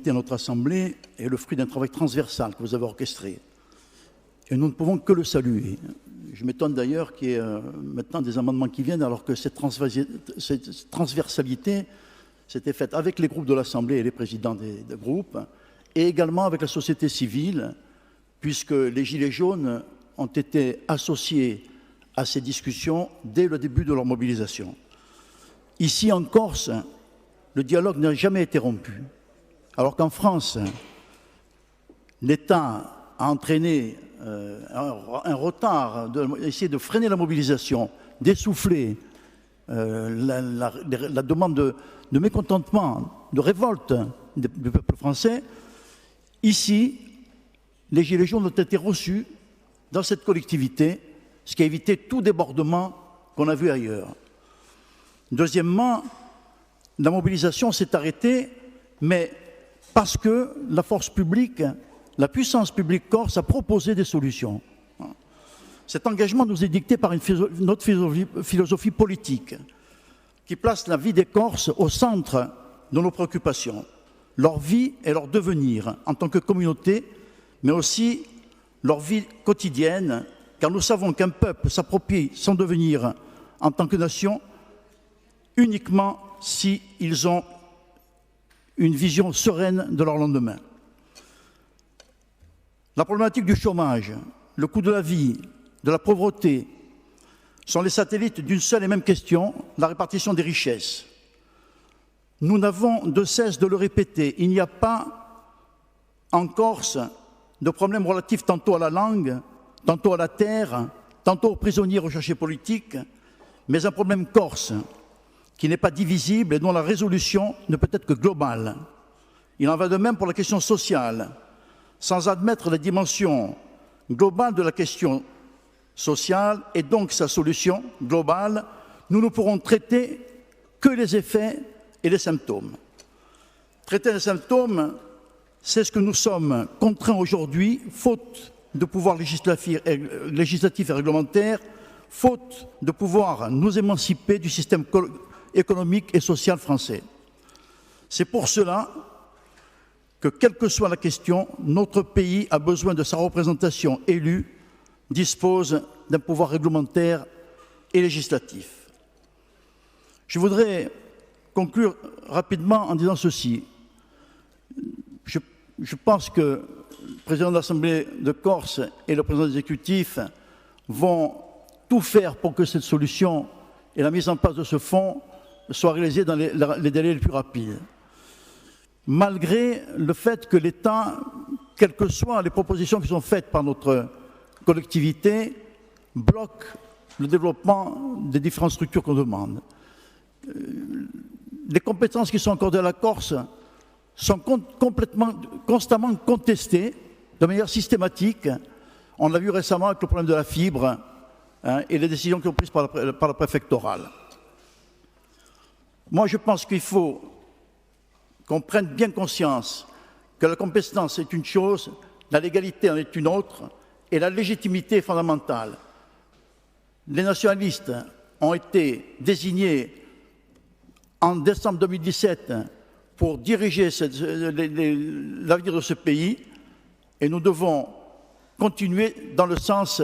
unité à notre Assemblée est le fruit d'un travail transversal que vous avez orchestré. Et nous ne pouvons que le saluer. Je m'étonne d'ailleurs qu'il y ait maintenant des amendements qui viennent, alors que cette transversalité s'était faite avec les groupes de l'Assemblée et les présidents des groupes, et également avec la société civile, puisque les Gilets jaunes ont été associés à ces discussions dès le début de leur mobilisation. Ici, en Corse, le dialogue n'a jamais été rompu, alors qu'en France, l'État a entraîné un retard, essayer de freiner la mobilisation, d'essouffler la demande de mécontentement, de révolte du peuple français. Ici, les Gilets jaunes ont été reçus dans cette collectivité, ce qui a évité tout débordement qu'on a vu ailleurs. Deuxièmement, la mobilisation s'est arrêtée, mais parce que la force publique, la puissance publique corse a proposé des solutions. Cet engagement nous est dicté par notre philosophie politique qui place la vie des Corses au centre de nos préoccupations, leur vie et leur devenir en tant que communauté, mais aussi leur vie quotidienne, car nous savons qu'un peuple s'approprie son devenir en tant que nation uniquement s'ils ont une vision sereine de leur lendemain. La problématique du chômage, le coût de la vie, de la pauvreté, sont les satellites d'une seule et même question, la répartition des richesses. Nous n'avons de cesse de le répéter, il n'y a pas en Corse de problème relatif tantôt à la langue, tantôt à la terre, tantôt aux prisonniers recherchés politiques, mais un problème corse qui n'est pas divisible et dont la résolution ne peut être que globale. Il en va de même pour la question sociale. Sans admettre la dimension globale de la question sociale et donc sa solution globale, nous ne pourrons traiter que les effets et les symptômes. Traiter les symptômes, c'est ce que nous sommes contraints aujourd'hui, faute de pouvoir législatif et réglementaire, faute de pouvoir nous émanciper du système économique et social français. C'est pour cela que, quelle que soit la question, notre pays a besoin de sa représentation élue, dispose d'un pouvoir réglementaire et législatif. Je voudrais conclure rapidement en disant ceci. Je pense que le président de l'Assemblée de Corse et le président de l'exécutif vont tout faire pour que cette solution et la mise en place de ce fonds soient réalisées dans les délais les plus rapides. Malgré le fait que l'État, quelles que soient les propositions qui sont faites par notre collectivité, bloque le développement des différentes structures qu'on demande. Les compétences qui sont accordées à la Corse sont constamment contestées de manière systématique. On l'a vu récemment avec le problème de la fibre et les décisions qui sont prises par la préfectorale. Moi, je pense qu'il faut qu'on prenne bien conscience que la compétence est une chose, la légalité en est une autre, et la légitimité est fondamentale. Les nationalistes ont été désignés en décembre 2017 pour diriger l'avenir de ce pays, et nous devons continuer dans le sens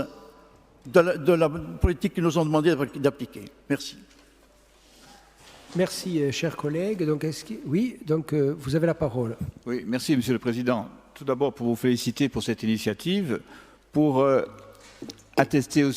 de la politique qu'ils nous ont demandé d'appliquer. Merci. Merci, chers collègues. Donc, vous avez la parole. Oui, merci, Monsieur le Président. Tout d'abord, pour vous féliciter pour cette initiative, pour attester aussi